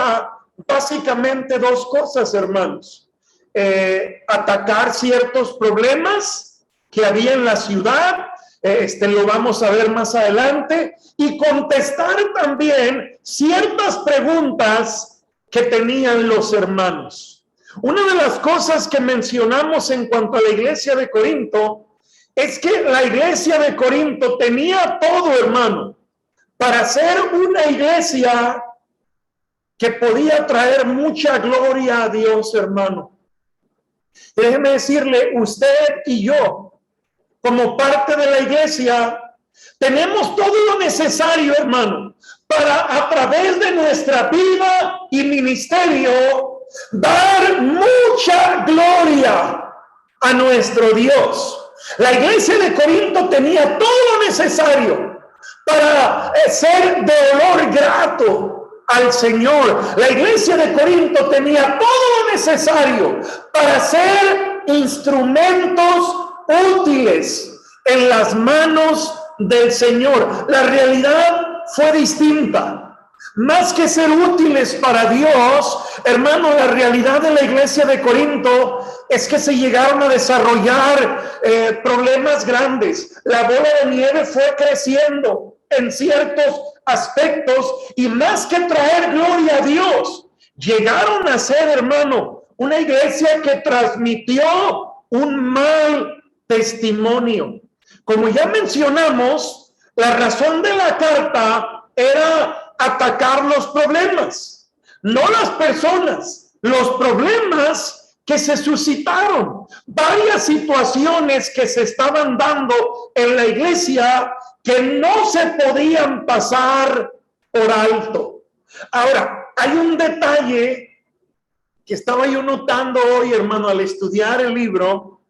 carta básicamente dos cosas, hermanos. Atacar ciertos problemas que había en la ciudad, lo vamos a ver más adelante, y contestar también ciertas preguntas que tenían los hermanos. Una de las cosas que mencionamos en cuanto a la iglesia de Corinto es que la iglesia de Corinto tenía todo, hermano, para ser una iglesia que podía traer mucha gloria a Dios, hermano. Déjeme decirle, usted y yo, como parte de la iglesia, tenemos todo lo necesario, hermano, para a través de nuestra vida y ministerio dar mucha gloria a nuestro Dios. La iglesia de Corinto tenía todo lo necesario para ser de olor grato al Señor. La iglesia de Corinto tenía todo lo necesario para ser instrumentos útiles en las manos del Señor. La realidad fue distinta. Más que ser útiles para Dios, hermano, la realidad de la iglesia de Corinto es que se llegaron a desarrollar problemas grandes. La bola de nieve fue creciendo en ciertos aspectos, y más que traer gloria a Dios, llegaron a ser, hermano, una iglesia que transmitió un mal testimonio. Como ya mencionamos, la razón de la carta era atacar los problemas, no las personas, los problemas que se suscitaron, varias situaciones que se estaban dando en la iglesia que no se podían pasar por alto. Ahora, hay un detalle que estaba yo notando hoy, hermano, al estudiar el libro.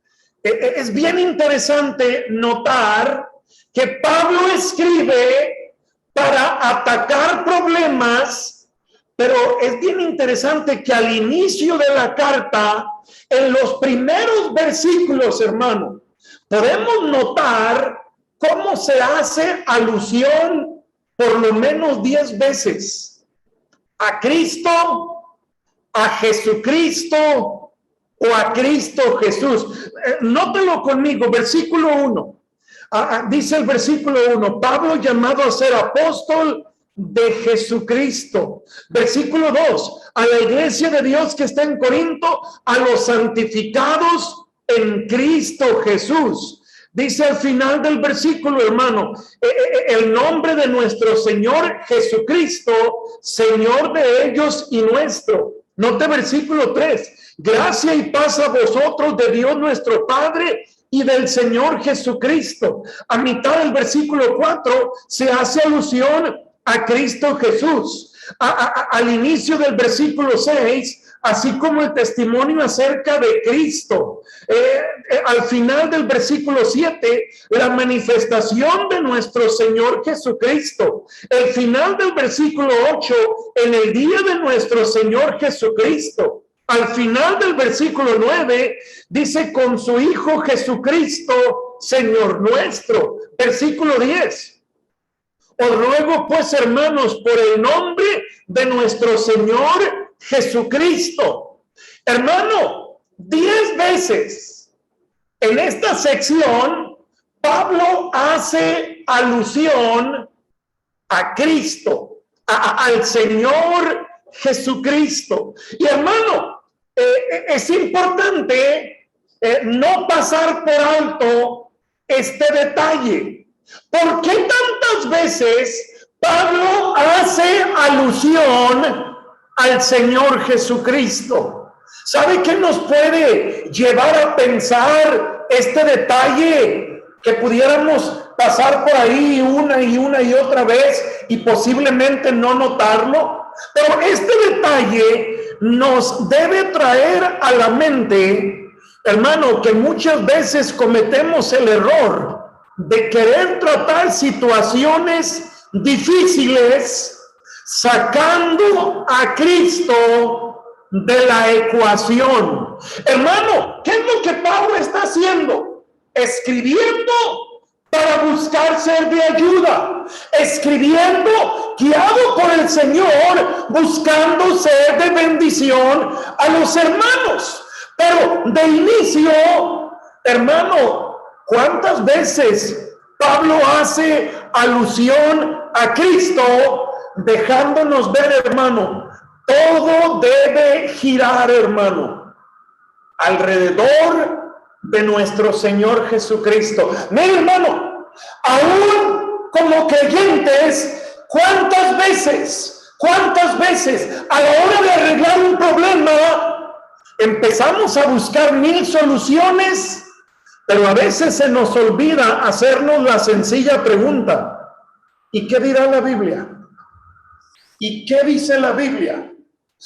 Es bien interesante notar que Pablo escribe para atacar problemas, pero es bien interesante que al inicio de la carta, en los primeros versículos, hermano, podemos notar cómo se hace alusión por lo menos 10 veces a Cristo, a Jesucristo o a Cristo Jesús. Nótelo conmigo, versículo 1. Dice el versículo 1, Pablo llamado a ser apóstol de Jesucristo. Versículo 2, a la iglesia de Dios que está en Corinto, a los santificados en Cristo Jesús. Dice al final del versículo, hermano, el nombre de nuestro Señor Jesucristo, Señor de ellos y nuestro. Note versículo 3, gracia y paz a vosotros de Dios nuestro Padre y del Señor Jesucristo. A mitad del versículo 4 se hace alusión a Cristo Jesús. Al inicio del versículo 6, así como el testimonio acerca de Cristo. Al final del versículo 7, la manifestación de nuestro Señor Jesucristo. El final del versículo 8, en el día de nuestro Señor Jesucristo. Al final del versículo 9, dice con su Hijo Jesucristo, Señor nuestro. Versículo 10. Os ruego pues, hermanos, por el nombre de nuestro Señor Jesucristo. Hermano, 10 veces en esta sección, Pablo hace alusión a Cristo, al Señor Jesucristo. Y hermano, es importante no pasar por alto este detalle. ¿Por qué tantas veces Pablo hace alusión al Señor Jesucristo? ¿Sabe qué nos puede llevar a pensar este detalle? Que pudiéramos pasar por ahí una y otra vez y posiblemente no notarlo. Pero este detalle nos debe traer a la mente, hermano, que muchas veces cometemos el error de querer tratar situaciones difíciles sacando a Cristo de la ecuación. Hermano, ¿qué es lo que Pablo está haciendo? Escribiendo para buscar ser de ayuda, escribiendo, guiado por el Señor, buscando ser de bendición a los hermanos. Pero de inicio, hermano, ¿cuántas veces Pablo hace alusión a Cristo, dejándonos ver, hermano, todo debe girar, hermano, alrededor de nuestro Señor Jesucristo? Mira, hermano, aún como creyentes, ¿cuántas veces a la hora de arreglar un problema empezamos a buscar 1000 soluciones, pero a veces se nos olvida hacernos la sencilla pregunta: ¿y qué dirá la Biblia? ¿Y qué dice la Biblia?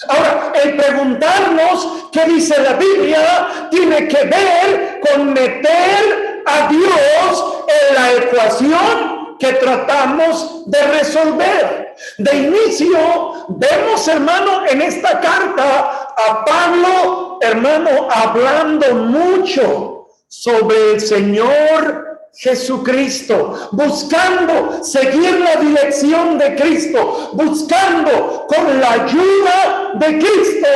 Ahora, el preguntarnos qué dice la Biblia tiene que ver con meter a Dios en la ecuación que tratamos de resolver. De inicio, vemos, hermano, en esta carta a Pablo, hermano, hablando mucho sobre el Señor Jesucristo, buscando seguir la dirección de Cristo, buscando con la ayuda de Cristo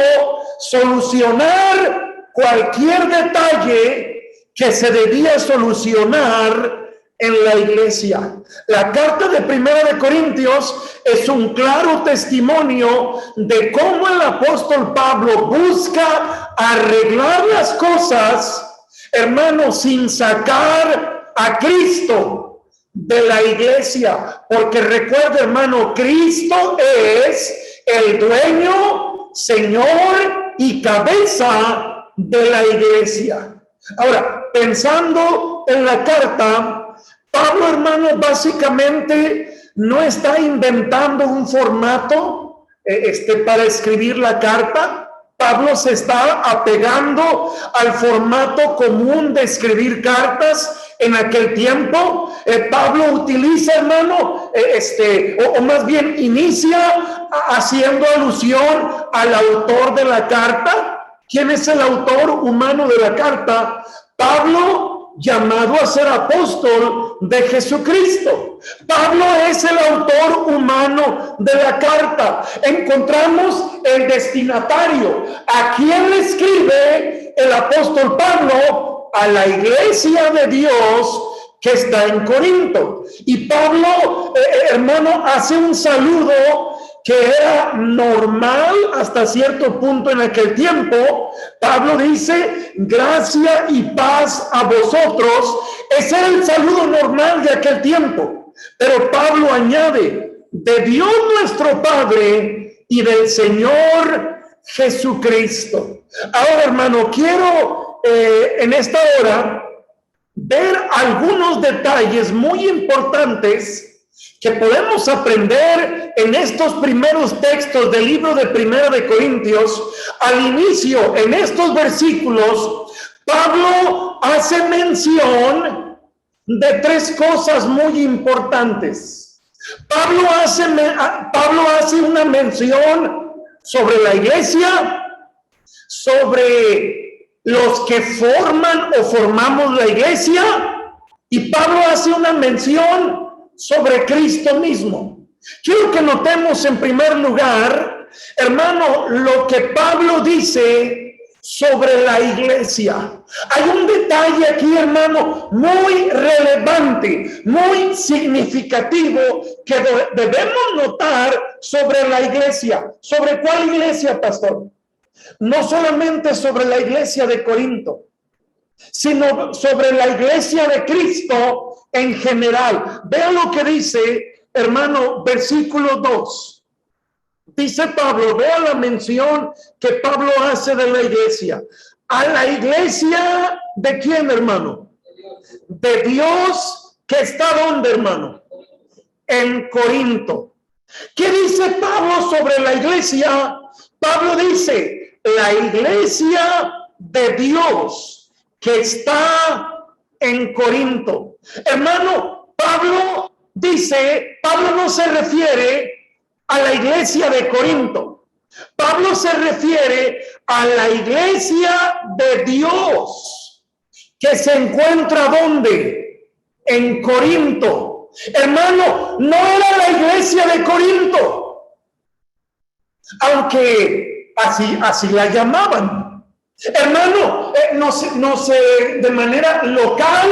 solucionar cualquier detalle que se debía solucionar en la iglesia. La carta de Primera de Corintios es un claro testimonio de cómo el apóstol Pablo busca arreglar las cosas, hermano, sin sacar a Cristo de la iglesia, porque recuerda, hermano, Cristo es el dueño, Señor y cabeza de la iglesia. Ahora, pensando en la carta, Pablo, hermano, básicamente no está inventando un formato para escribir la carta. Pablo se está apegando al formato común de escribir cartas en aquel tiempo. Pablo utiliza, hermano, o más bien inicia haciendo alusión al autor de la carta. ¿Quién es el autor humano de la carta? Pablo, llamado a ser apóstol de Jesucristo. Pablo es el autor humano de la carta. Encontramos el destinatario. ¿A quién le escribe el apóstol Pablo? A la iglesia de Dios que está en Corinto. Y Pablo, hermano, hace un saludo que era normal hasta cierto punto en aquel tiempo. Pablo dice: gracia y paz a vosotros. Ese era el saludo normal de aquel tiempo. Pero Pablo añade: de Dios nuestro Padre y del Señor Jesucristo. Ahora, hermano, quiero en esta hora ver algunos detalles muy importantes que podemos aprender en estos primeros textos del libro de Primera de Corintios. Al inicio, en estos versículos, Pablo hace mención de 3 cosas muy importantes. Pablo hace una mención sobre la iglesia, sobre los que forman o formamos la iglesia, y Pablo hace una mención sobre Cristo mismo. Quiero que notemos en primer lugar, hermano, lo que Pablo dice sobre la iglesia. Hay un detalle aquí, hermano, muy relevante, muy significativo que debemos notar sobre la iglesia. ¿Sobre cuál iglesia, pastor? No solamente sobre la iglesia de Corinto, sino sobre la iglesia de Cristo en general. Vean lo que dice, hermano, versículo 2. Dice Pablo, vea la mención que Pablo hace de la iglesia. A la iglesia ¿de quién, hermano? De Dios, que está ¿dónde, hermano? En Corinto. ¿Qué dice Pablo sobre la iglesia? Pablo dice, la iglesia de Dios que está en Corinto. Hermano, Pablo dice, Pablo no se refiere a la iglesia de Corinto. Pablo se refiere a la iglesia de Dios que se encuentra ¿dónde? en Corinto. Hermano, no era la iglesia de Corinto, aunque así la llamaban. Hermano, de manera local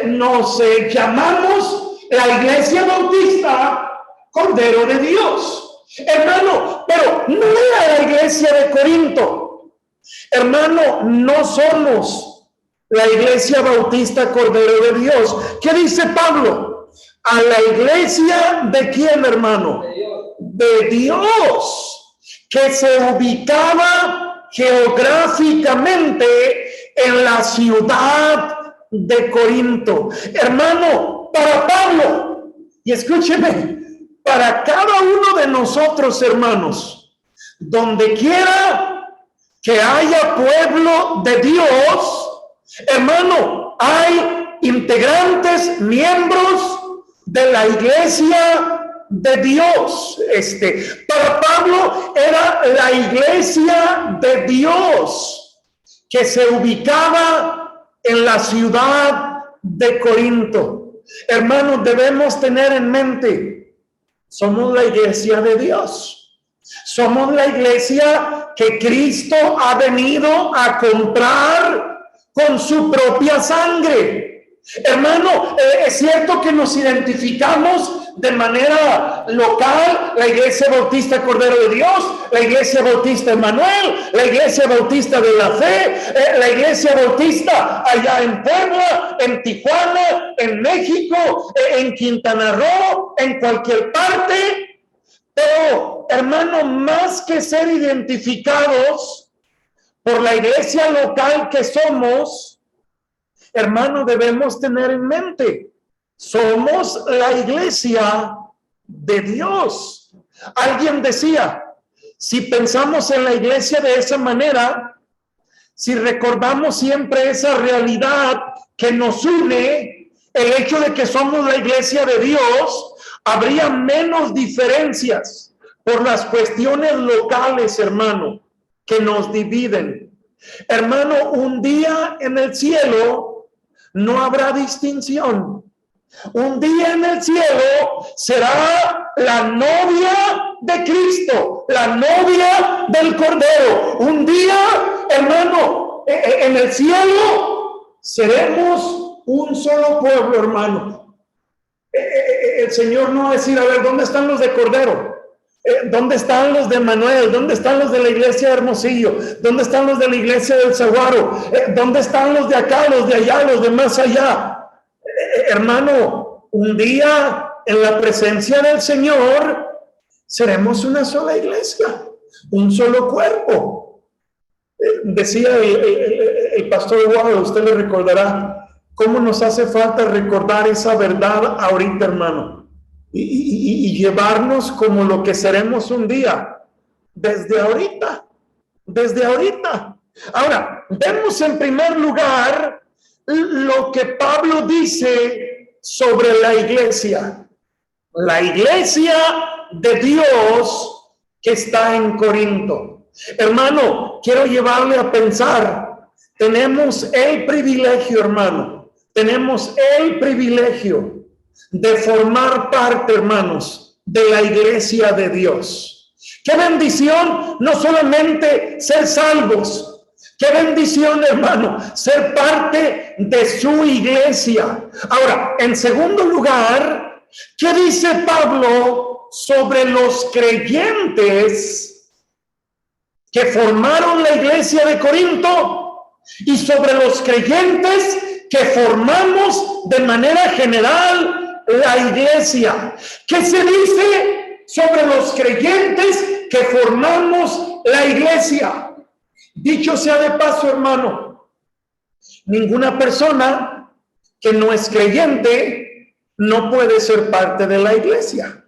nos llamamos la Iglesia Bautista Cordero de Dios. Hermano, pero no era la iglesia de Corinto. Hermano, no somos la Iglesia Bautista Cordero de Dios. ¿Qué dice Pablo? A la iglesia de quién, hermano? De Dios, que se ubicaba geográficamente en la ciudad de Corinto. Hermano, para Pablo, y escúcheme, para cada uno de nosotros, hermanos, donde quiera que haya pueblo de Dios, hermano, hay integrantes, miembros de la iglesia de Dios. Para Pablo era la iglesia de Dios que se ubicaba en la ciudad de Corinto. Hermanos, debemos tener en mente, somos la iglesia de Dios. Somos la iglesia que Cristo ha venido a comprar con su propia sangre. Hermano, es cierto que nos identificamos de manera local, la Iglesia Bautista Cordero de Dios, la Iglesia Bautista Emmanuel, la Iglesia Bautista de la Fe, la Iglesia Bautista allá en Puebla, en Tijuana, en México, en Quintana Roo, en cualquier parte. Pero, hermano, más que ser identificados por la iglesia local que somos, hermano, debemos tener en mente, somos la iglesia de Dios. Alguien decía, si pensamos en la iglesia de esa manera, si recordamos siempre esa realidad que nos une, el hecho de que somos la iglesia de Dios, habría menos diferencias por las cuestiones locales, hermano, que nos dividen. Hermano, un día en el cielo no habrá distinción. Un día en el cielo será la novia de Cristo, la novia del Cordero. Un día, hermano, en el cielo seremos un solo pueblo, hermano. El Señor no va a decir, a ver, ¿dónde están los de Cordero? ¿Dónde están los de Manuel? ¿Dónde están los de la iglesia de Hermosillo? ¿Dónde están los de la iglesia del Saguaro? ¿Dónde están los de acá, los de allá, los de más allá? Hermano, un día en la presencia del Señor seremos una sola iglesia, un solo cuerpo. Decía el pastor Eduardo, usted le recordará, cómo nos hace falta recordar esa verdad ahorita, hermano, y llevarnos como lo que seremos un día, desde ahorita. Ahora, vemos en primer lugar lo que Pablo dice sobre la iglesia de Dios que está en Corinto. Hermano, quiero llevarle a pensar, tenemos el privilegio, hermano, de formar parte, hermanos, de la iglesia de Dios. Qué bendición no solamente ser salvos, qué bendición, hermano, ser parte de su iglesia. Ahora, en segundo lugar, ¿qué dice Pablo sobre los creyentes que formaron la iglesia de Corinto y sobre los creyentes que formamos de manera general la iglesia? ¿Qué se dice sobre los creyentes que formamos la iglesia? Dicho sea de paso, hermano, ninguna persona que no es creyente no puede ser parte de la iglesia.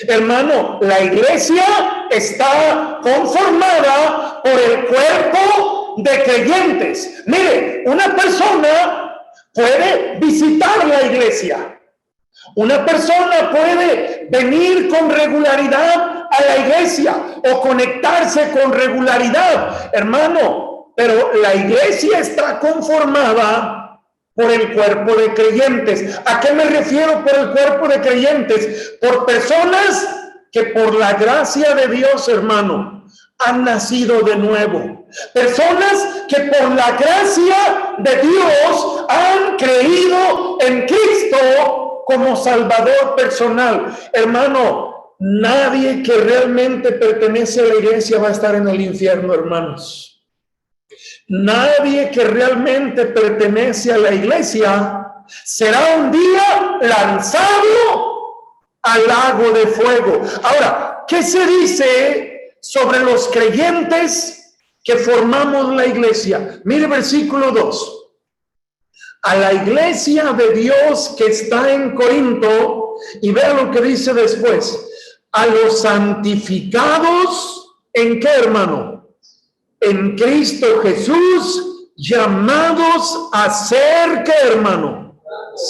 Hermano, la iglesia está conformada por el cuerpo de creyentes. Mire, una persona puede visitar la iglesia. Una persona puede venir con regularidad a la iglesia o conectarse con regularidad, hermano, pero la iglesia está conformada por el cuerpo de creyentes. ¿A qué me refiero por el cuerpo de creyentes? Por personas que por la gracia de Dios, hermano, han nacido de nuevo. Personas que por la gracia de Dios han creído en Cristo como Salvador personal. Hermano, nadie que realmente pertenece a la iglesia va a estar en el infierno, hermanos. Nadie que realmente pertenece a la iglesia será un día lanzado al lago de fuego. Ahora, ¿qué se dice sobre los creyentes que formamos la iglesia? Mire versículo 2. A la iglesia de Dios que está en Corinto, y vea lo que dice después, a los santificados, ¿en qué, hermano? En Cristo Jesús, llamados a ser, ¿qué, hermano?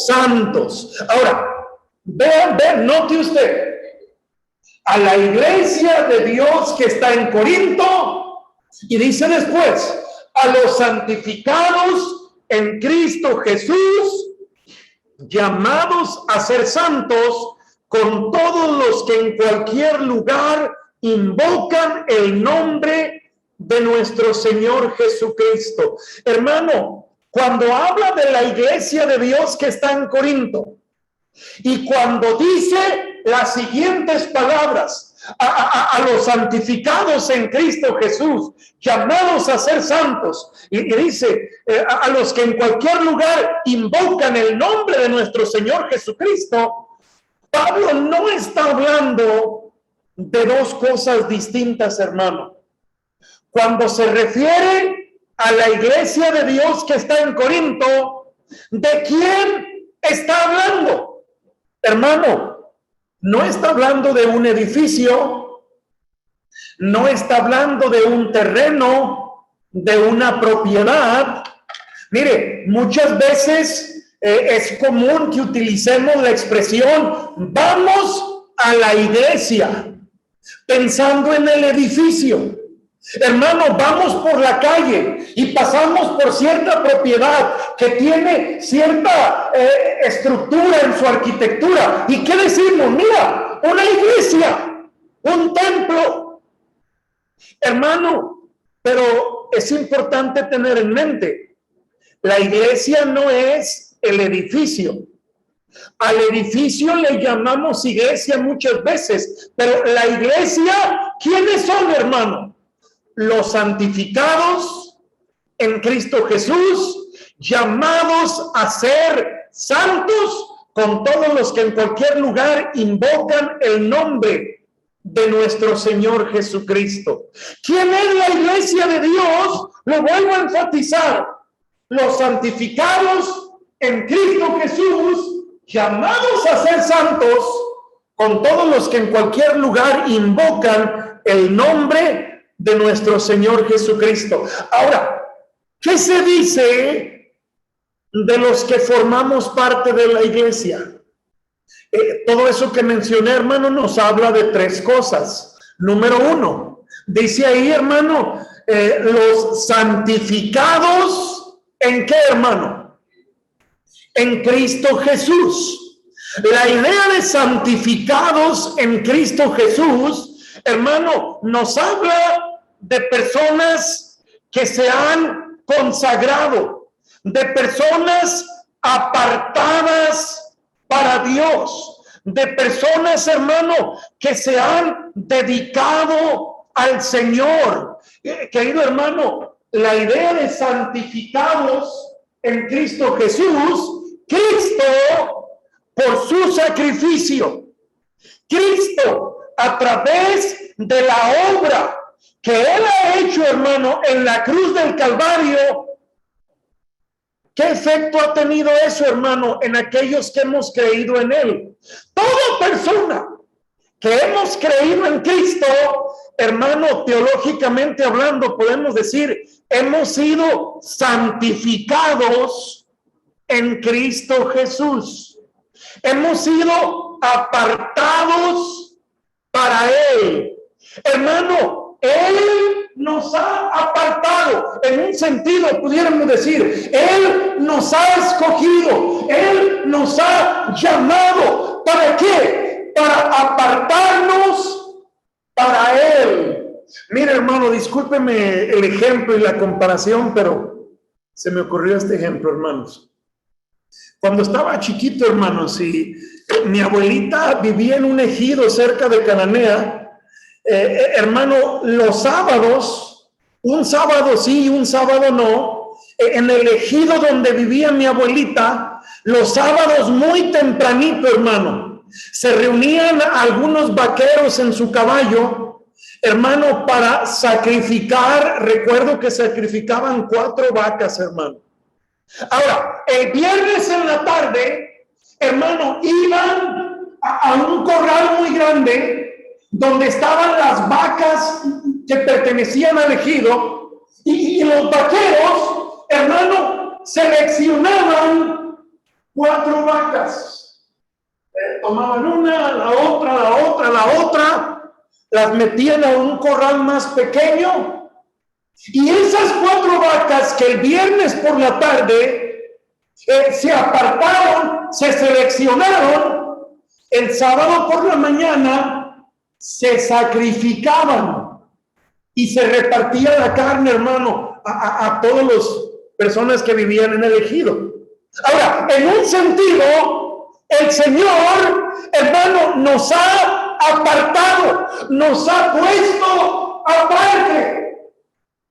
Santos. Ahora, vean, note usted, a la iglesia de Dios que está en Corinto, y dice después, a los santificados en Cristo Jesús, llamados a ser santos, con todos los que en cualquier lugar invocan el nombre de nuestro Señor Jesucristo. Hermano, cuando habla de la iglesia de Dios que está en Corinto, y cuando dice las siguientes palabras, a los santificados en Cristo Jesús, llamados a ser santos, y dice a los que en cualquier lugar invocan el nombre de nuestro Señor Jesucristo, Pablo no está hablando de dos cosas distintas, hermano. Cuando se refiere a la iglesia de Dios que está en Corinto, ¿de quién está hablando? Hermano, no está hablando de un edificio, no está hablando de un terreno, de una propiedad. Mire, muchas veces es común que utilicemos la expresión vamos a la iglesia, pensando en el edificio. Hermano, vamos por la calle y pasamos por cierta propiedad que tiene cierta estructura en su arquitectura. ¿Y qué decimos? Mira, una iglesia, un templo. Hermano, pero es importante tener en mente, la iglesia no es el edificio. Al edificio le llamamos iglesia muchas veces, pero la iglesia, ¿quiénes son, hermano? Los santificados en Cristo Jesús, llamados a ser santos, con todos los que en cualquier lugar invocan el nombre de nuestro Señor Jesucristo. ¿Quién es la iglesia de Dios? Lo vuelvo a enfatizar. Los santificados en Cristo Jesús, llamados a ser santos, con todos los que en cualquier lugar invocan el nombre de nuestro Señor Jesucristo. Ahora, ¿qué se dice de los que formamos parte de la iglesia? Todo eso que mencioné, hermano, nos habla de tres cosas. Número uno, dice ahí, hermano, los santificados, ¿en qué, hermano? En Cristo Jesús. La idea de santificados en Cristo Jesús, hermano, nos habla de personas que se han consagrado, de personas apartadas para Dios, de personas, hermano, que se han dedicado al Señor. Querido hermano, la idea de santificados en Cristo Jesús, Cristo por su sacrificio, Cristo a través de la obra que Él ha hecho, hermano, en la cruz del Calvario. ¿Qué efecto ha tenido eso, hermano, en aquellos que hemos creído en Él? Toda persona que hemos creído en Cristo, hermano, teológicamente hablando, podemos decir, hemos sido santificados en Cristo Jesús. Hemos sido apartados para Él. Hermano, Él nos ha apartado. En un sentido, pudiéramos decir, Él nos ha escogido, Él nos ha llamado. ¿Para qué? Para apartarnos para Él. Mira, hermano, discúlpeme el ejemplo y la comparación, pero se me ocurrió este ejemplo, hermanos. Cuando estaba chiquito, hermanos, y mi abuelita vivía en un ejido cerca de Cananea, hermano, los sábados, un sábado sí y un sábado no, en el ejido donde vivía mi abuelita, los sábados muy tempranito, hermano, se reunían algunos vaqueros en su caballo, hermano, para sacrificar. Recuerdo que sacrificaban 4 vacas, hermano. Ahora, el viernes en la tarde, hermano, iban a un corral muy grande donde estaban las vacas que pertenecían al ejido, y los vaqueros, hermano, seleccionaban 4 vacas. Tomaban una, la otra, las metían a un corral más pequeño. Y esas 4 vacas que el viernes por la tarde se apartaron, se seleccionaron, el sábado por la mañana se sacrificaban y se repartía la carne, hermano, a todas las personas que vivían en el ejido. Ahora, en un sentido, el Señor, hermano, nos ha apartado, nos ha puesto aparte.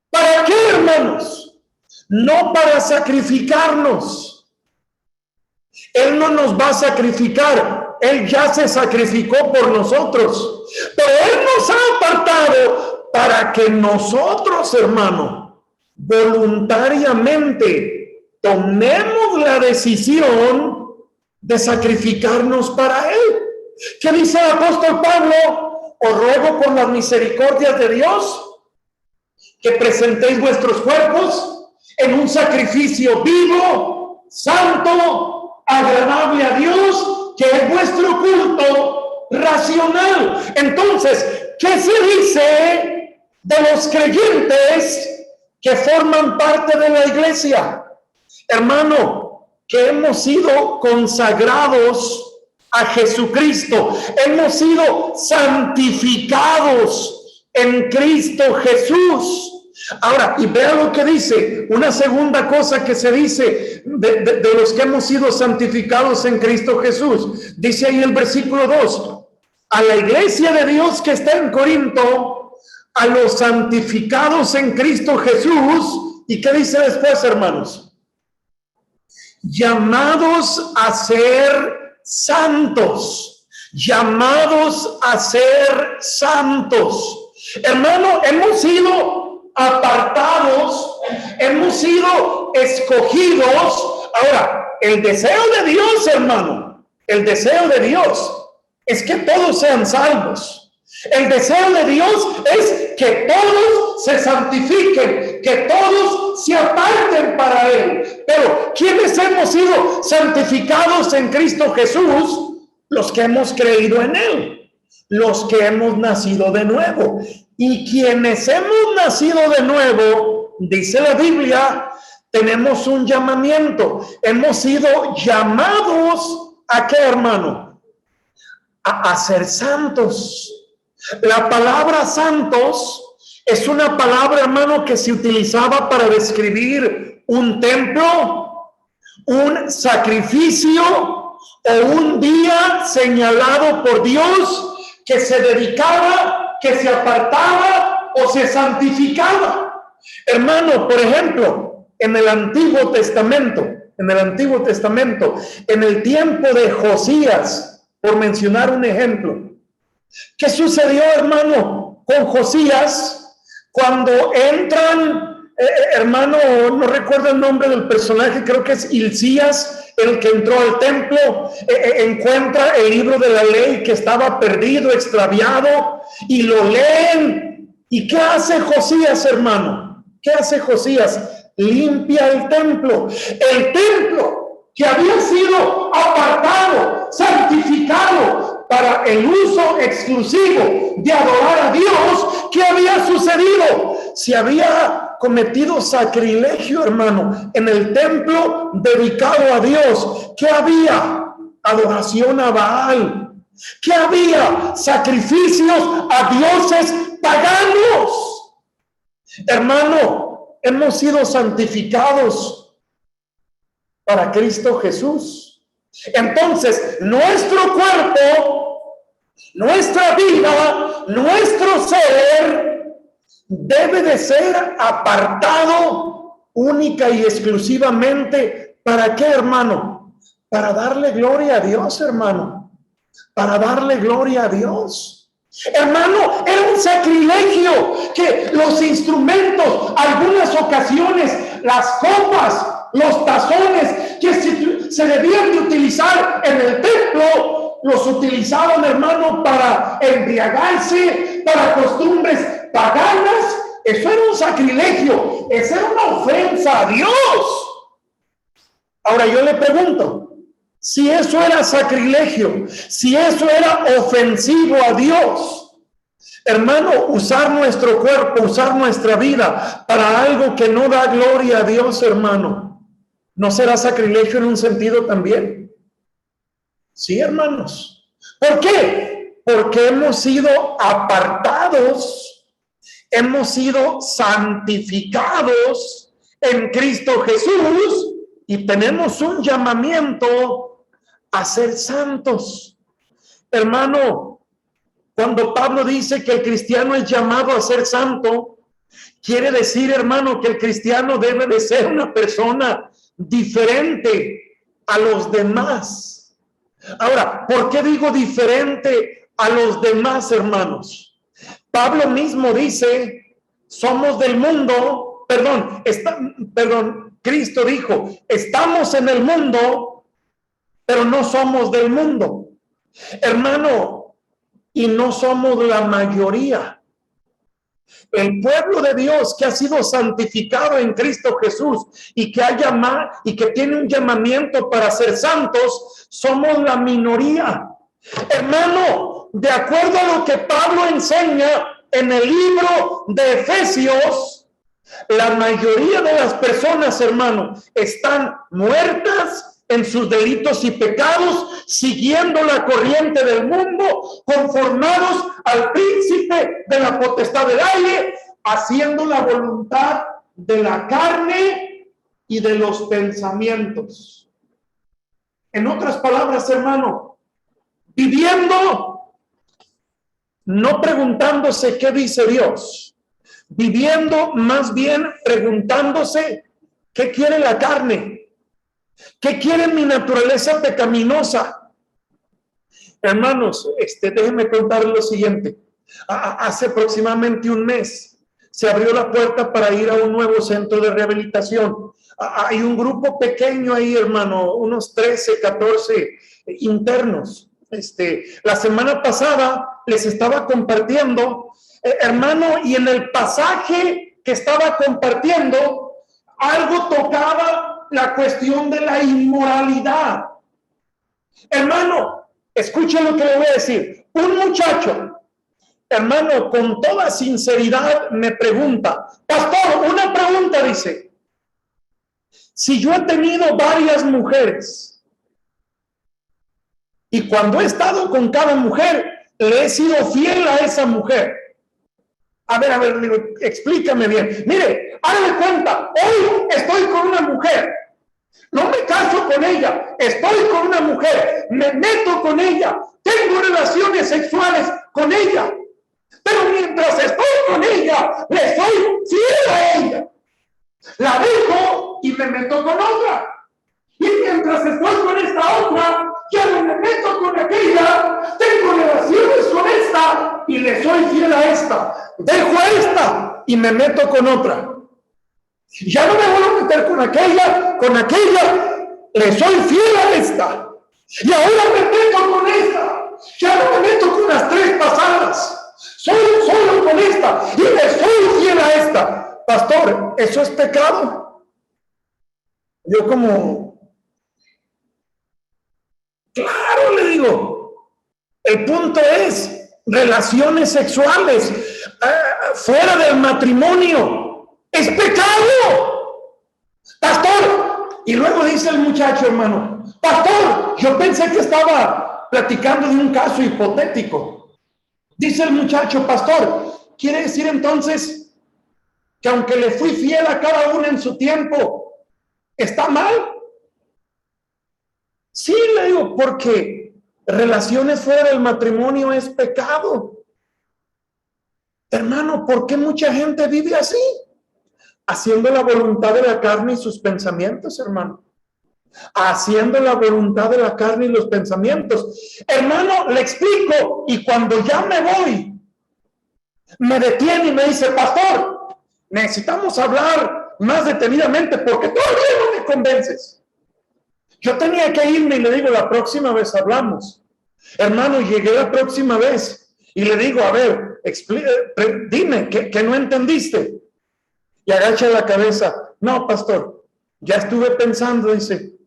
¿Para qué, hermanos? No para sacrificarnos. Él no nos va a sacrificar. Él ya se sacrificó por nosotros. Pero Él nos ha apartado para que nosotros, hermano, voluntariamente tomemos la decisión de sacrificarnos para Él. ¿Qué dice el apóstol Pablo? Os ruego por las misericordias de Dios que presentéis vuestros cuerpos en un sacrificio vivo, santo, agradable a Dios, que es vuestro culto racional. Entonces, ¿qué se dice de los creyentes que forman parte de la iglesia? Hermano, que hemos sido consagrados a Jesucristo, hemos sido santificados en Cristo Jesús. Ahora, y vea lo que dice, una segunda cosa que se dice de los que hemos sido santificados en Cristo Jesús. Dice ahí el versículo 2, a la iglesia de Dios que está en Corinto, a los santificados en Cristo Jesús. ¿Y qué dice después, hermanos? Llamados a ser santos, llamados a ser santos. Hermano, hemos sido apartados, hemos sido escogidos. Ahora, el deseo de Dios, hermano, el deseo de Dios es que todos sean salvos. El deseo de Dios es que todos se santifiquen, que todos se aparten para Él. Pero, ¿quiénes hemos sido santificados en Cristo Jesús? Los que hemos creído en Él. Los que hemos nacido de nuevo. Y quienes hemos nacido de nuevo, dice la Biblia, tenemos un llamamiento. Hemos sido llamados ¿a qué, hermano? A ser santos. La palabra santos es una palabra, hermano, que se utilizaba para describir un templo, un sacrificio o un día señalado por Dios que se dedicaba, que se apartaba o se santificaba. Hermano, por ejemplo, en el Antiguo Testamento, en el tiempo de Josías, por mencionar un ejemplo, ¿qué sucedió, hermano, con Josías cuando entran, hermano, no recuerdo el nombre del personaje, creo que es Hilcías, el que entró al templo, encuentra el libro de la ley que estaba perdido, extraviado, y lo leen. ¿Y qué hace Josías, hermano? ¿Qué hace Josías? Limpia el templo que había sido apartado, santificado para el uso exclusivo de adorar a Dios. ¿Qué había sucedido? sucedido? Si había cometido sacrilegio, hermano, en el templo dedicado a Dios, ¿qué había? Adoración a Baal. ¿Qué había? Sacrificios a dioses paganos. Hermano, hemos sido santificados para Cristo Jesús. Entonces, nuestro cuerpo, nuestra vida, nuestro ser debe de ser apartado única y exclusivamente. ¿Para qué, hermano? Para darle gloria a Dios, hermano. Para darle gloria a Dios. Hermano, era un sacrilegio que los instrumentos, algunas ocasiones, las copas, los tazones que se debían de utilizar en el templo, los utilizaban, hermano, para embriagarse, para costumbres paganas. Eso era un sacrilegio, eso era una ofensa a Dios. Ahora yo le pregunto, si eso era sacrilegio, si eso era ofensivo a Dios, hermano, usar nuestro cuerpo, usar nuestra vida para algo que no da gloria a Dios, hermano, ¿no será sacrilegio en un sentido también? Sí, hermanos. ¿Por qué? Porque hemos sido apartados, hemos sido santificados en Cristo Jesús y tenemos un llamamiento a ser santos. Hermano, cuando Pablo dice que el cristiano es llamado a ser santo, quiere decir, hermano, que el cristiano debe de ser una persona diferente a los demás. Ahora, ¿por qué digo diferente a los demás, hermanos? Pablo mismo dice, somos del mundo, Cristo dijo, estamos en el mundo, pero no somos del mundo, hermano, y no somos la mayoría. El pueblo de Dios que ha sido santificado en Cristo Jesús y que tiene un llamamiento para ser santos, somos la minoría. Hermano, de acuerdo a lo que Pablo enseña en el libro de Efesios, la mayoría de las personas, hermano, están muertas en sus delitos y pecados, siguiendo la corriente del mundo, conformados al príncipe de la potestad del aire, haciendo la voluntad de la carne y de los pensamientos. En otras palabras, hermano, viviendo, no preguntándose qué dice Dios, viviendo más bien preguntándose qué quiere la carne. ¿Qué quiere mi naturaleza pecaminosa? Hermanos, déjenme contar lo siguiente. Hace aproximadamente un mes se abrió la puerta para ir a un nuevo centro de rehabilitación. Hay un grupo pequeño ahí, hermano, unos 13, 14 internos. La semana pasada les estaba compartiendo, hermano, y en el pasaje que estaba compartiendo, algo tocaba la cuestión de la inmoralidad. Hermano, escuchen lo que le voy a decir. Un muchacho, hermano, con toda sinceridad me pregunta, pastor, una pregunta, dice, si yo he tenido varias mujeres y cuando he estado con cada mujer, le he sido fiel a esa mujer. A ver, digo, explícame bien. Mire, hágame cuenta, hoy estoy con una mujer, no me caso con ella, estoy con una mujer, me meto con ella, tengo relaciones sexuales con ella, pero mientras estoy con ella, le soy fiel a ella. La dejo y me meto con otra. Y mientras estoy con esta otra, ya no me meto con aquella, tengo relaciones con esta y le soy fiel a esta. Dejo a esta y me meto con otra. Ya no me voy a meter con aquella, le soy fiel a esta. Y ahora me meto con esta, ya no me meto con las 3 pasadas, solo con esta y le soy fiel a esta. Pastor, ¿eso es pecado? Yo claro, le digo, el punto es, relaciones sexuales fuera del matrimonio es pecado, pastor. Y luego dice el muchacho, hermano, pastor, yo pensé que estaba platicando de un caso hipotético. Dice el muchacho, pastor, ¿quiere decir entonces que aunque le fui fiel a cada uno en su tiempo, está mal? Sí, le digo, porque relaciones fuera del matrimonio es pecado. Hermano, ¿por qué mucha gente vive así? Haciendo la voluntad de la carne y sus pensamientos, hermano. Haciendo la voluntad de la carne y los pensamientos. Hermano, le explico, y cuando ya me voy, me detiene y me dice, pastor, necesitamos hablar más detenidamente porque todavía no me convences. Yo tenía que irme y le digo, la próxima vez hablamos. Hermano, llegué la próxima vez y le digo, a ver, dime, ¿qué no entendiste? Y agacha la cabeza. No, pastor, ya estuve pensando, dice,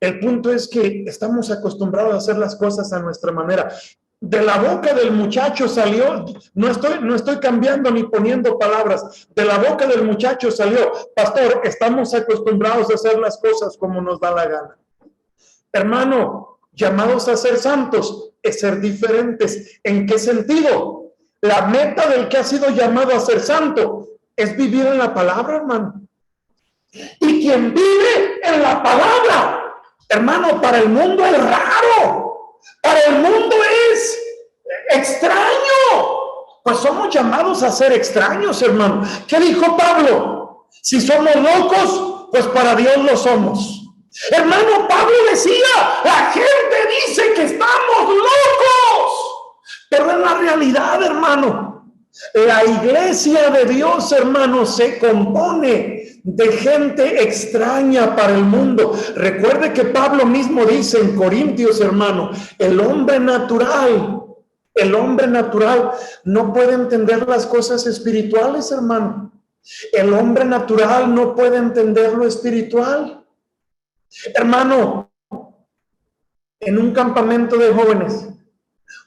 el punto es que estamos acostumbrados a hacer las cosas a nuestra manera. De la boca del muchacho salió, no estoy cambiando ni poniendo palabras, de la boca del muchacho salió, pastor, estamos acostumbrados a hacer las cosas como nos da la gana. Hermano, llamados a ser santos es ser diferentes. ¿En qué sentido? La meta del que ha sido llamado a ser santo es vivir en la palabra, hermano. Y quien vive en la palabra, hermano, para el mundo es raro, para el mundo es extraño. Pues somos llamados a ser extraños, hermano. ¿Qué dijo Pablo? Si somos locos, pues para Dios lo somos. Hermano, Pablo decía, la gente dice que estamos locos, pero en la realidad, hermano, la iglesia de Dios, hermano, se compone de gente extraña para el mundo. Recuerde que Pablo mismo dice en Corintios, hermano, el hombre natural no puede entender las cosas espirituales, hermano. El hombre natural no puede entender lo espiritual. Hermano, en un campamento de jóvenes,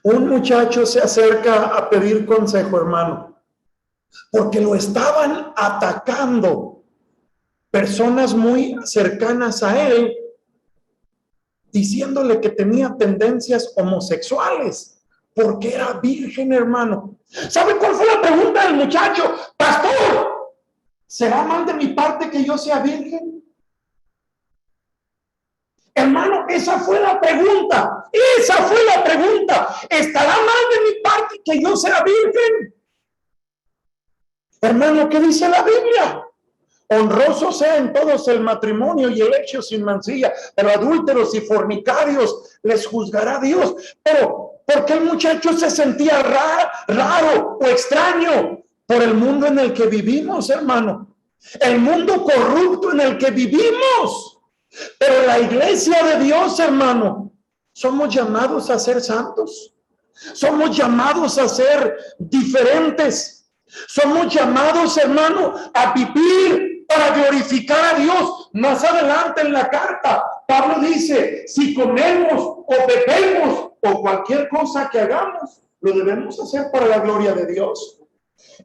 un muchacho se acerca a pedir consejo, hermano, porque lo estaban atacando personas muy cercanas a él, diciéndole que tenía tendencias homosexuales, porque era virgen, hermano. ¿Sabe cuál fue la pregunta del muchacho? Pastor, ¿será mal de mi parte que yo sea virgen? Hermano, esa fue la pregunta. ¿Estará mal de mi parte que yo sea virgen? Hermano, ¿qué dice la Biblia? Honroso sea en todos el matrimonio y el hecho sin mancilla, pero adúlteros y fornicarios les juzgará Dios. Pero, ¿por qué el muchacho se sentía raro o extraño? Por el mundo en el que vivimos, hermano. El mundo corrupto en el que vivimos. Pero la iglesia de Dios, hermano, somos llamados a ser santos. Somos llamados a ser diferentes. Somos llamados, hermano, a vivir para glorificar a Dios. Más adelante en la carta, Pablo dice, si comemos o bebemos o cualquier cosa que hagamos, lo debemos hacer para la gloria de Dios.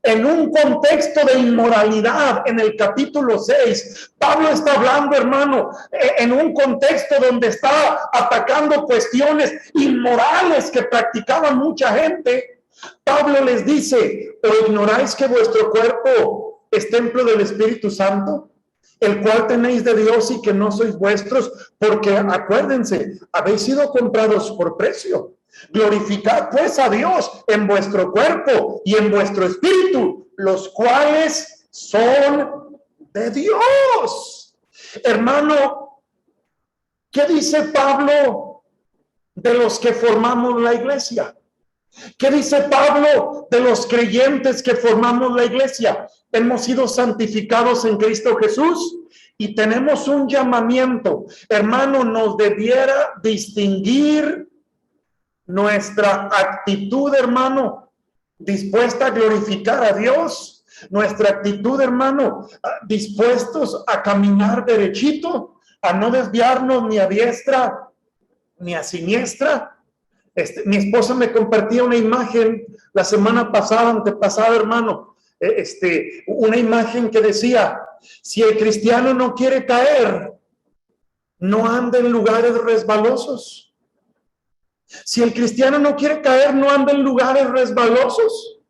En un contexto de inmoralidad, en el capítulo 6, Pablo está hablando, hermano, en un contexto donde está atacando cuestiones inmorales que practicaban mucha gente. Pablo les dice, ¿o ignoráis que vuestro cuerpo es templo del Espíritu Santo, el cual tenéis de Dios y que no sois vuestros? Porque acuérdense, habéis sido comprados por precio. Glorificad pues a Dios en vuestro cuerpo y en vuestro espíritu, los cuales son de Dios. Hermano, ¿qué dice Pablo de los que formamos la iglesia? ¿Qué dice Pablo de los creyentes que formamos la iglesia? Hemos sido santificados en Cristo Jesús y tenemos un llamamiento. Hermano, nos debiera distinguir nuestra actitud, hermano, dispuesta a glorificar a Dios. Nuestra actitud, hermano, dispuestos a caminar derechito, a no desviarnos ni a diestra ni a siniestra. Mi esposa me compartía una imagen la semana pasada, antepasada, hermano, una imagen que decía, si el cristiano no quiere caer, no anda en lugares resbalosos. Si el cristiano no quiere caer, no anda en lugares resbalosos.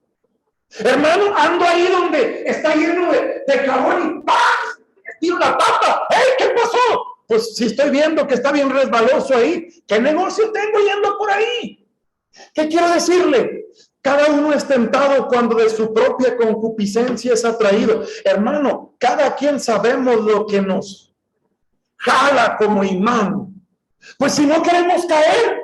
Hermano, ando ahí donde está lleno de carbón y ¡pam! Tiro la papa. ¡Hey! ¿Qué pasó? Pues si estoy viendo que está bien resbaloso ahí, ¿qué negocio tengo yendo por ahí? ¿Qué quiero decirle? Cada uno es tentado cuando de su propia concupiscencia es atraído. Hermano, cada quien sabemos lo que nos jala como imán. Pues si no queremos caer,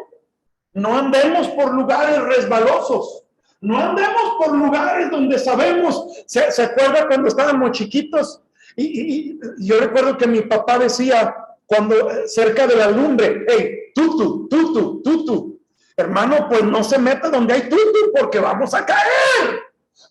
no andemos por lugares resbalosos. No andemos por lugares donde sabemos. ¿Se acuerda cuando estábamos chiquitos? Y yo recuerdo que mi papá decía, cuando cerca de la lumbre, hey, tutu. Hermano, pues no se meta donde hay tutu, porque vamos a caer.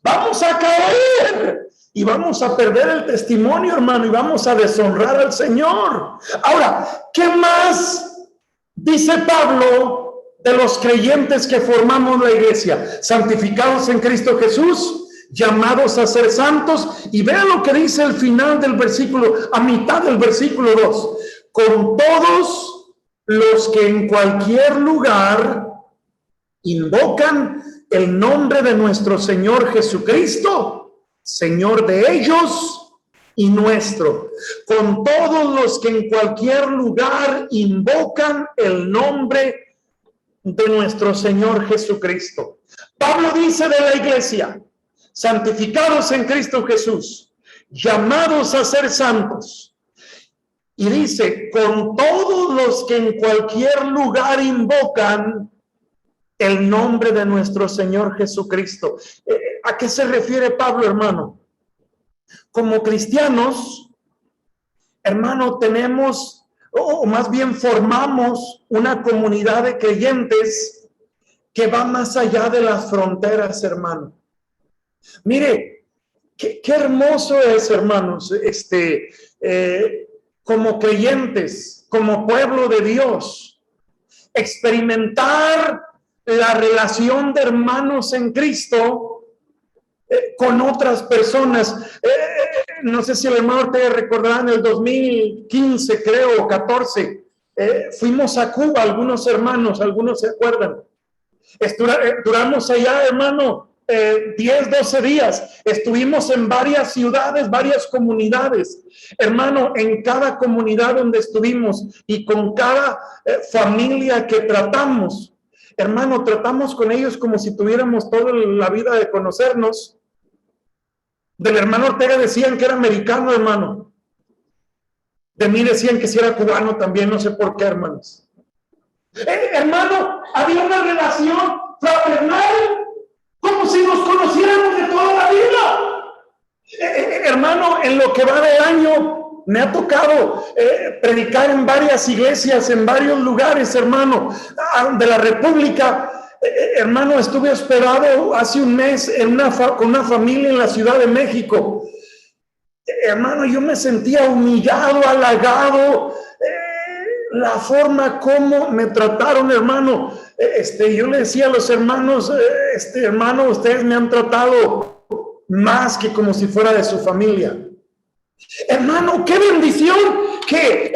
Vamos a caer. Y vamos a perder el testimonio, hermano, y vamos a deshonrar al Señor. Ahora, ¿qué más dice Pablo de los creyentes que formamos la iglesia? Santificados en Cristo Jesús, llamados a ser santos. Y vean lo que dice el final del versículo, a mitad del versículo 2. Con todos los que en cualquier lugar invocan el nombre de nuestro Señor Jesucristo, Señor de ellos y nuestro. Con todos los que en cualquier lugar invocan el nombre de nuestro Señor Jesucristo. Pablo dice de la iglesia, santificados en Cristo Jesús, llamados a ser santos. Y dice, con todos los que en cualquier lugar invocan el nombre de nuestro Señor Jesucristo. ¿A qué se refiere Pablo, hermano? Como cristianos, hermano, tenemos, o más bien formamos una comunidad de creyentes que va más allá de las fronteras, hermano. Mire, qué hermoso es, hermanos, como creyentes, como pueblo de Dios, experimentar la relación de hermanos en Cristo con otras personas. No sé si el hermano Ortega recordará, en el 2015, creo, o 14, fuimos a Cuba, algunos hermanos, algunos se acuerdan. Duramos allá, hermano, 10, 12 días. Estuvimos en varias ciudades, varias comunidades. Hermano, en cada comunidad donde estuvimos y con cada familia que tratamos, hermano, tratamos con ellos como si tuviéramos toda la vida de conocernos. Del hermano Ortega decían que era americano, hermano. De mí decían que si era cubano también, no sé por qué, hermanos. Hermano, había una relación fraternal, como si nos conociéramos de toda la vida. Hermano, en lo que va de año, me ha tocado predicar en varias iglesias, en varios lugares, hermano, de la República. Hermano, estuve hospedado hace un mes con una familia en la Ciudad de México. Hermano, yo me sentía humillado, halagado, la forma como me trataron, hermano. Yo le decía a los hermanos, hermano, ustedes me han tratado más que como si fuera de su familia. Hermano, qué bendición que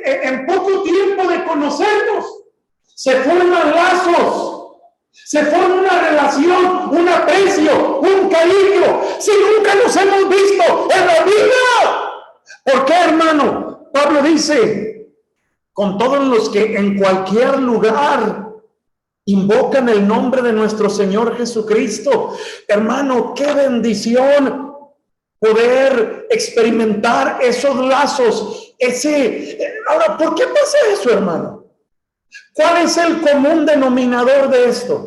en poco tiempo de conocernos se forman lazos. Se forma una relación, un aprecio, un cariño, si nunca nos hemos visto en la vida. ¿Por qué, hermano? Pablo dice, con todos los que en cualquier lugar invocan el nombre de nuestro Señor Jesucristo. Hermano, qué bendición poder experimentar esos lazos. Ahora, ¿por qué pasa eso, hermano? ¿Cuál es el común denominador de esto?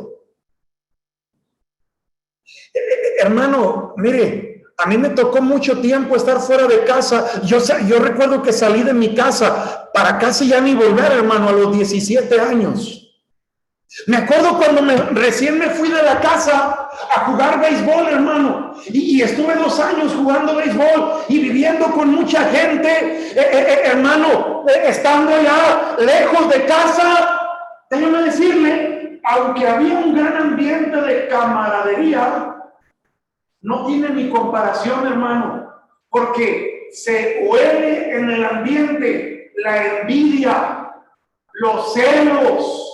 Hermano, mire, a mí me tocó mucho tiempo estar fuera de casa. Yo recuerdo que salí de mi casa para casi ya ni volver, hermano, a los 17 años. Me acuerdo cuando recién me fui de la casa a jugar béisbol, hermano, y estuve 2 años jugando béisbol y viviendo con mucha gente, hermano, estando ya lejos de casa. Déjame decirle aunque había un gran ambiente de camaradería, no tiene ni comparación, hermano, porque se huele en el ambiente la envidia, los celos,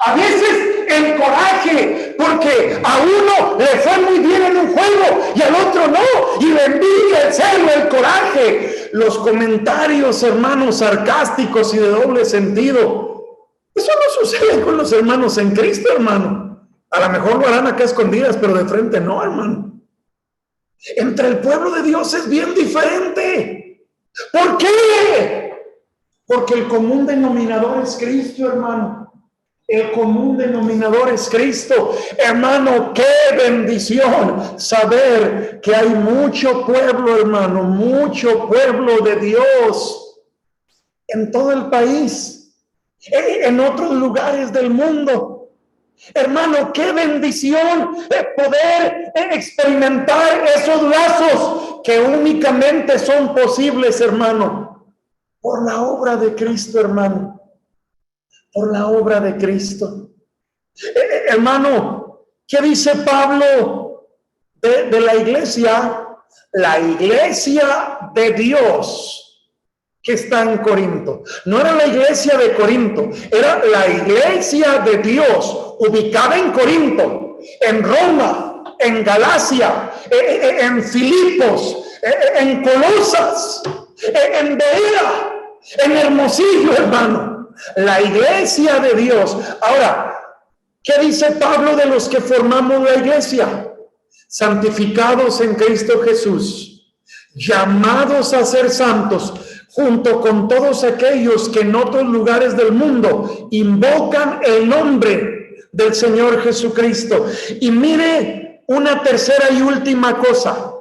a veces el coraje, porque a uno le fue muy bien en un juego y al otro no, y la envidia, el celo, el coraje, los comentarios, hermanos, sarcásticos y de doble sentido. Eso no sucede con los hermanos en Cristo, hermano. A lo mejor lo harán acá escondidas, pero de frente no, hermano. Entre el pueblo de Dios es bien diferente. ¿Por qué? Porque el común denominador es Cristo, hermano. El común denominador es Cristo. Hermano, qué bendición saber que hay mucho pueblo, hermano, mucho pueblo de Dios en todo el país, en otros lugares del mundo. Hermano, qué bendición poder experimentar esos lazos que únicamente son posibles, hermano, por la obra de Cristo, hermano. Por la obra de Cristo. Hermano, ¿qué dice Pablo de la iglesia? La iglesia de Dios que está en Corinto. No era la iglesia de Corinto, era la iglesia de Dios ubicada en Corinto, en Roma, en Galacia, en Filipos, en Colosas, en Berea, en Hermosillo, hermano. La iglesia de Dios. Ahora, ¿qué dice Pablo de los que formamos la iglesia? Santificados en Cristo Jesús, llamados a ser santos, junto con todos aquellos que en otros lugares del mundo invocan el nombre del Señor Jesucristo. Y mire una tercera y última cosa.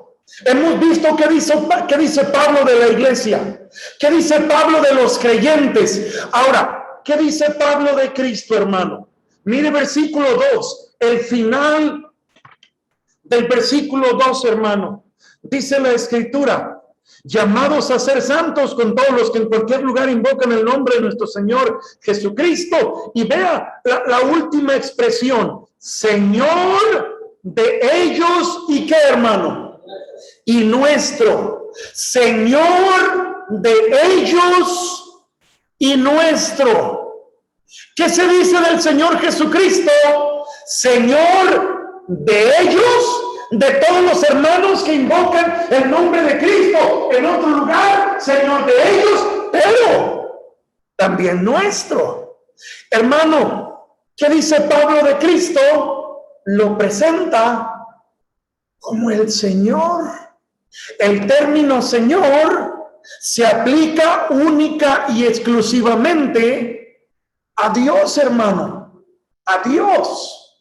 Hemos visto qué dice Pablo de la iglesia, qué dice Pablo de los creyentes. Ahora, ¿qué dice Pablo de Cristo, hermano? Mire versículo 2, el final del versículo 2, hermano. Dice la Escritura: llamados a ser santos con todos los que en cualquier lugar invocan el nombre de nuestro Señor Jesucristo. Y vea la última expresión: Señor de ellos y qué, hermano, y nuestro. Señor de ellos y nuestro. ¿Qué se dice del Señor Jesucristo? Señor de ellos, de todos los hermanos que invocan el nombre de Cristo en otro lugar, Señor de ellos, pero también nuestro. Hermano, ¿qué dice Pablo de Cristo? Lo presenta como el Señor. El término Señor se aplica única y exclusivamente a Dios, hermano, a Dios.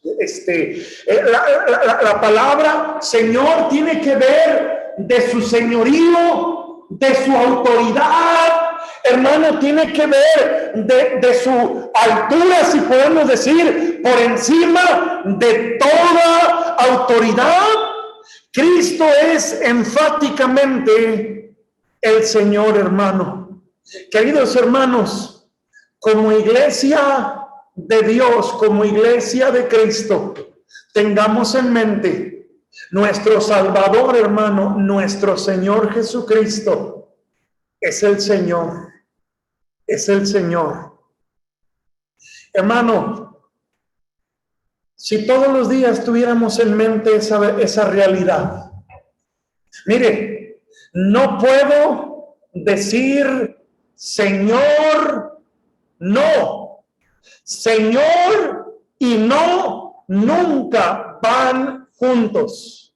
La palabra Señor tiene que ver de su señorío, de su autoridad, hermano, tiene que ver de su altura, si podemos decir, por encima de toda autoridad. Cristo es enfáticamente el Señor, hermano. Queridos hermanos, como iglesia de Dios, como iglesia de Cristo, tengamos en mente nuestro Salvador, hermano, nuestro Señor Jesucristo es el Señor, es el Señor. Hermano, si todos los días tuviéramos en mente esa realidad. Mire, no puedo decir Señor, no. Señor y no nunca van juntos.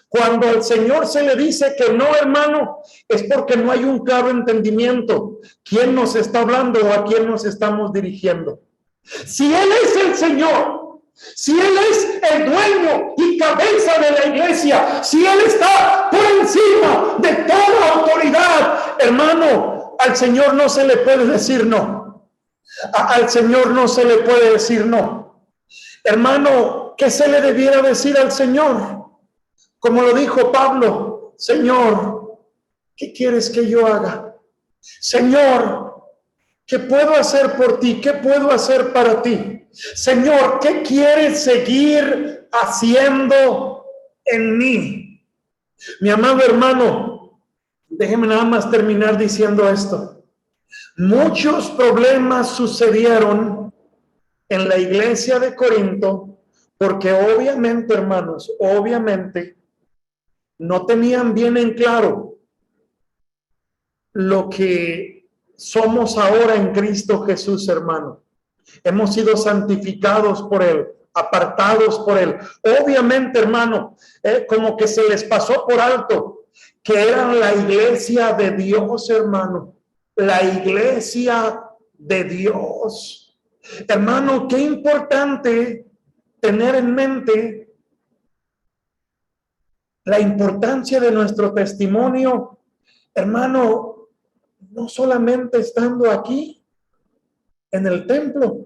Cuando al Señor se le dice que no, hermano, es porque no hay un claro entendimiento. ¿Quién nos está hablando o a quién nos estamos dirigiendo? Si Él es el Señor, si Él es el dueño y cabeza de la iglesia, si Él está por encima de toda autoridad, hermano, al Señor no se le puede decir no. Al Señor no se le puede decir no. Hermano, ¿qué se le debiera decir al Señor? Como lo dijo Pablo: Señor, ¿qué quieres que yo haga? Señor, ¿qué puedo hacer por ti? ¿Qué puedo hacer para ti? Señor, ¿qué quieres seguir haciendo en mí? Mi amado hermano, déjeme nada más terminar diciendo esto. Muchos problemas sucedieron en la iglesia de Corinto porque obviamente, hermanos, obviamente no tenían bien en claro lo que somos ahora en Cristo Jesús, hermano. Hemos sido santificados por Él, apartados por Él. Obviamente, hermano, como que se les pasó por alto que eran la iglesia de Dios, hermano. La iglesia de Dios. Hermano, qué importante tener en mente la importancia de nuestro testimonio, hermano, no solamente estando aquí en el templo.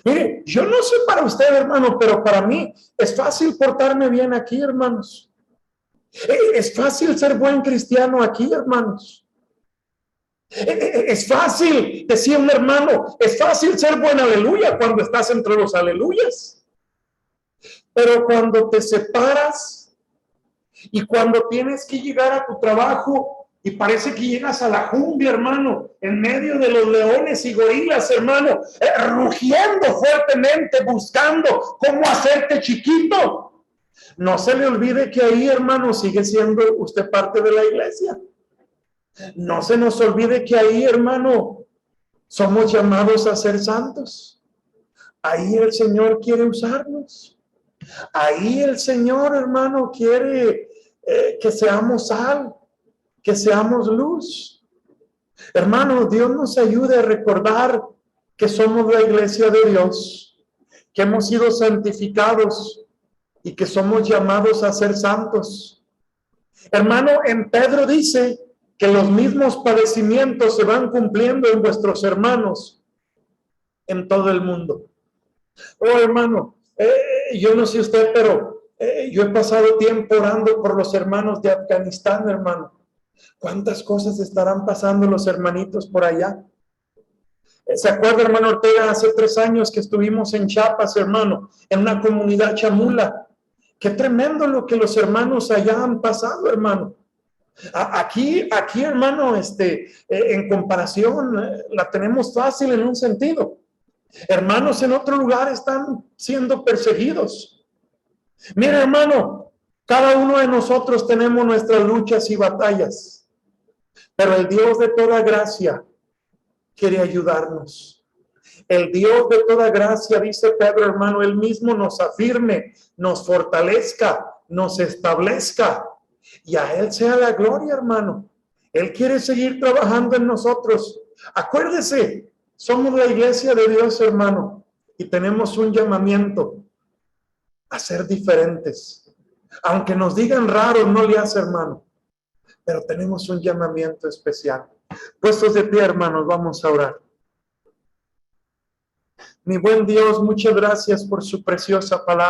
Mire, yo no sé para usted, hermano, pero para mí es fácil portarme bien aquí, hermanos. Es fácil ser buen cristiano aquí, hermanos. Es fácil, decía un hermano, es fácil ser buen aleluya cuando estás entre los aleluyas. Pero cuando te separas y cuando tienes que llegar a tu trabajo y parece que llegas a la jungla, hermano, en medio de los leones y gorilas, hermano, rugiendo fuertemente, buscando cómo hacerte chiquito. No se le olvide que ahí, hermano, sigue siendo usted parte de la iglesia. No se nos olvide que ahí, hermano, somos llamados a ser santos. Ahí el Señor quiere usarnos. Ahí el Señor, hermano, quiere que seamos sal, que seamos luz. Hermano, Dios nos ayude a recordar que somos la iglesia de Dios, que hemos sido santificados y que somos llamados a ser santos. Hermano, en Pedro dice que los mismos padecimientos se van cumpliendo en vuestros hermanos en todo el mundo. Oh, hermano, yo no sé usted, pero yo he pasado tiempo orando por los hermanos de Afganistán, hermano. ¿Cuántas cosas estarán pasando los hermanitos por allá? ¿Se acuerda, hermano Ortega, hace 3 años que estuvimos en Chiapas, hermano, en una comunidad chamula? Qué tremendo lo que los hermanos allá han pasado, hermano. Aquí, hermano, en comparación, la tenemos fácil en un sentido. Hermanos en otro lugar están siendo perseguidos. Mira, hermano, cada uno de nosotros tenemos nuestras luchas y batallas, pero el Dios de toda gracia quiere ayudarnos. El Dios de toda gracia, dice Pedro, hermano, Él mismo nos afirme, nos fortalezca, nos establezca, y a Él sea la gloria, hermano. Él quiere seguir trabajando en nosotros. Acuérdese, somos la iglesia de Dios, hermano, y tenemos un llamamiento a ser diferentes. Aunque nos digan raros, no le hace, hermano, pero tenemos un llamamiento especial. Puestos de pie, hermanos, vamos a orar. Mi buen Dios, muchas gracias por su preciosa palabra.